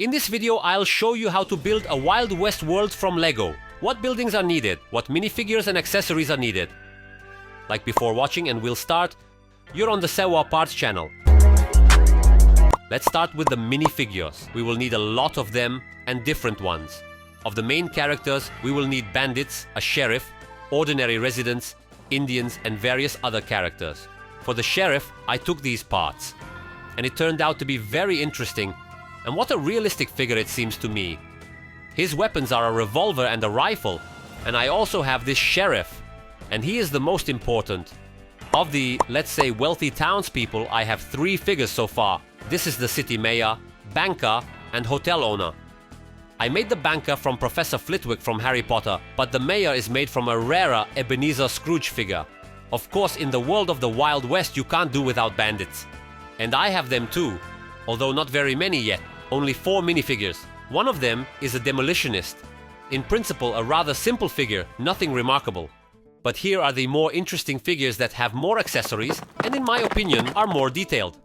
In this video, I'll show you how to build a Wild West world from Lego. What buildings are needed, what minifigures and accessories are needed. Like before watching, and we'll start, you're on the Sewa Parts channel. Let's start with the minifigures. We will need a lot of them and different ones. Of the main characters, we will need bandits, a sheriff, ordinary residents, Indians and various other characters. For the sheriff, I took these parts. And it turned out to be very interesting. And what a realistic figure it seems to me. His weapons are a revolver and a rifle. And I also have this sheriff. And he is the most important. Of the, let's say, wealthy townspeople, I have 3 figures so far. This is the city mayor, banker, and hotel owner. I made the banker from Professor Flitwick from Harry Potter, but the mayor is made from a rarer Ebenezer Scrooge figure. Of course, in the world of the Wild West, you can't do without bandits. And I have them too, although not very many yet, only 4 minifigures. One of them is a demolitionist. In principle, a rather simple figure, nothing remarkable. But here are the more interesting figures that have more accessories and, in my opinion, are more detailed.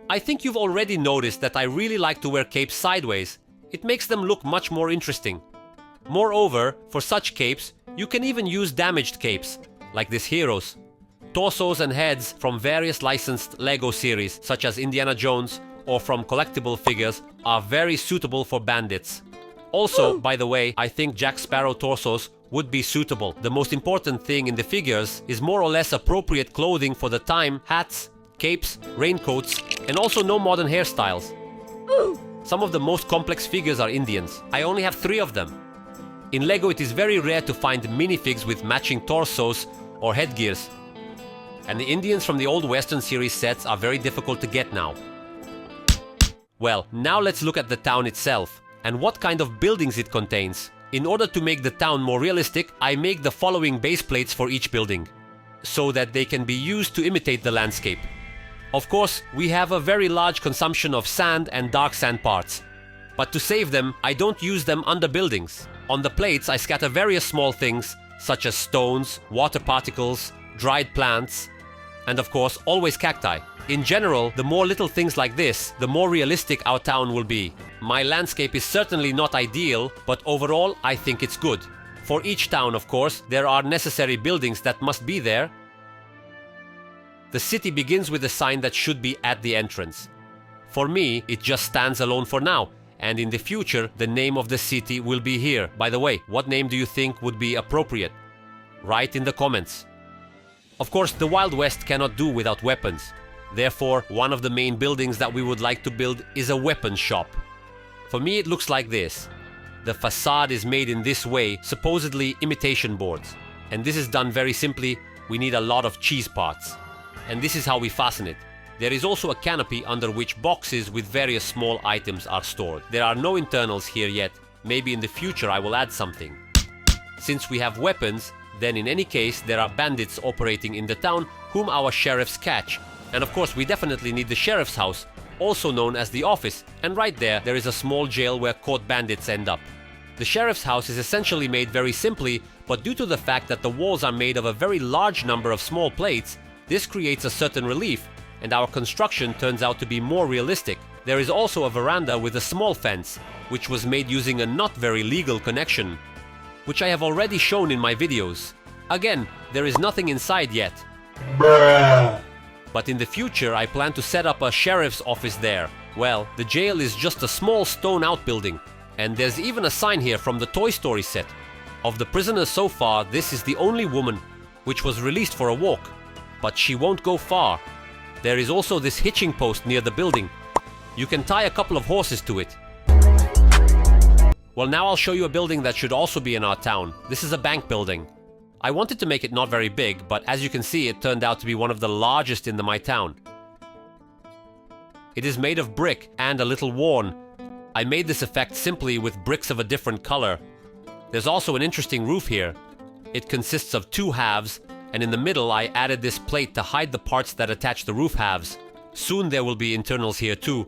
I think you've already noticed that I really like to wear capes sideways. It makes them look much more interesting. Moreover, for such capes, you can even use damaged capes, like this hero's. Torsos and heads from various licensed Lego series, such as Indiana Jones, or from collectible figures, are very suitable for bandits. Also, by the way, I think Jack Sparrow torsos would be suitable. The most important thing in the figures is more or less appropriate clothing for the time, hats, capes, raincoats, and also no modern hairstyles. Some of the most complex figures are Indians. I only have 3 of them. In Lego, it is very rare to find minifigs with matching torsos or headgears. And the Indians from the old Western series sets are very difficult to get now. Well, now let's look at the town itself and what kind of buildings it contains. In order to make the town more realistic, I make the following base plates for each building, so that they can be used to imitate the landscape. Of course, we have a very large consumption of sand and dark sand parts. But to save them, I don't use them under buildings. On the plates, I scatter various small things, such as stones, water particles, dried plants, and of course, always cacti. In general, the more little things like this, the more realistic our town will be. My landscape is certainly not ideal, but overall, I think it's good. For each town, of course, there are necessary buildings that must be there. The city begins with a sign that should be at the entrance. For me, it just stands alone for now, and in the future, the name of the city will be here. By the way, what name do you think would be appropriate? Write in the comments. Of course, the Wild West cannot do without weapons. Therefore, one of the main buildings that we would like to build is a weapons shop. For me, it looks like this. The facade is made in this way, supposedly imitation boards. And this is done very simply. We need a lot of cheese parts. And this is how we fasten it. There is also a canopy under which boxes with various small items are stored. There are no internals here yet. Maybe in the future I will add something. Since we have weapons, then in any case there are bandits operating in the town whom our sheriffs catch. And of course we definitely need the sheriff's house, also known as the office, and right there is a small jail where caught bandits end up. The sheriff's house is essentially made very simply, but due to the fact that the walls are made of a very large number of small plates, this creates a certain relief, and our construction turns out to be more realistic. There is also a veranda with a small fence, which was made using a not very legal connection, which I have already shown in my videos. Again, there is nothing inside yet. Bruh. But in the future, I plan to set up a sheriff's office there. Well, the jail is just a small stone outbuilding, and there's even a sign here from the Toy Story set. Of the prisoners so far, this is the only woman which was released for a walk. But she won't go far. There is also this hitching post near the building. You can tie a couple of horses to it. Well, now I'll show you a building that should also be in our town. This is a bank building. I wanted to make it not very big, but as you can see, it turned out to be one of the largest in my town. It is made of brick and a little worn. I made this effect simply with bricks of a different color. There's also an interesting roof here. It consists of 2 halves, and in the middle I added this plate to hide the parts that attach the roof halves. Soon there will be internals here too.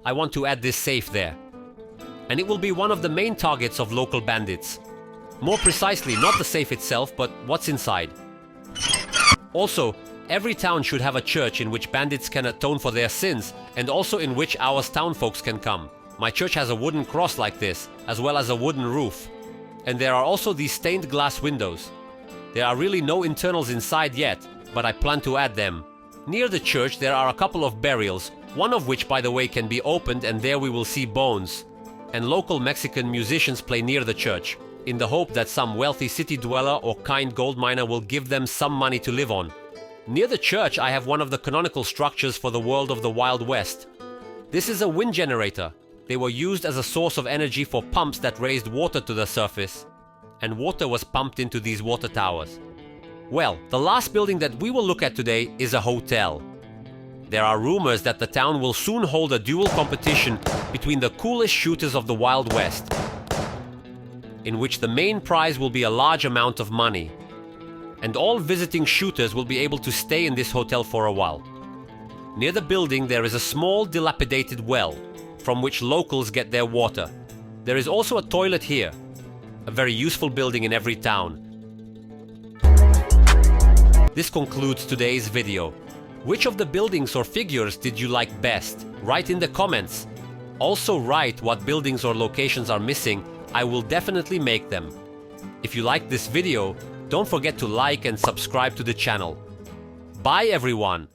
I want to add this safe there. And it will be one of the main targets of local bandits. More precisely, not the safe itself, but what's inside. Also, every town should have a church in which bandits can atone for their sins, and also in which our town folks can come. My church has a wooden cross like this, as well as a wooden roof. And there are also these stained glass windows. There are really no internals inside yet, but I plan to add them. Near the church there are a couple of burials, one of which, by the way, can be opened, and there we will see bones. And local Mexican musicians play near the church, in the hope that some wealthy city dweller or kind gold miner will give them some money to live on. Near the church I have one of the canonical structures for the world of the Wild West. This is a wind generator. They were used as a source of energy for pumps that raised water to the surface, and water was pumped into these water towers. Well, the last building that we will look at today is a hotel. There are rumors that the town will soon hold a dual competition between the coolest shooters of the Wild West, in which the main prize will be a large amount of money. And all visiting shooters will be able to stay in this hotel for a while. Near the building there is a small dilapidated well, from which locals get their water. There is also a toilet here, a very useful building in every town. This concludes today's video. Which of the buildings or figures did you like best? Write in the comments. Also write what buildings or locations are missing. I will definitely make them. If you liked this video, don't forget to like and subscribe to the channel. Bye everyone!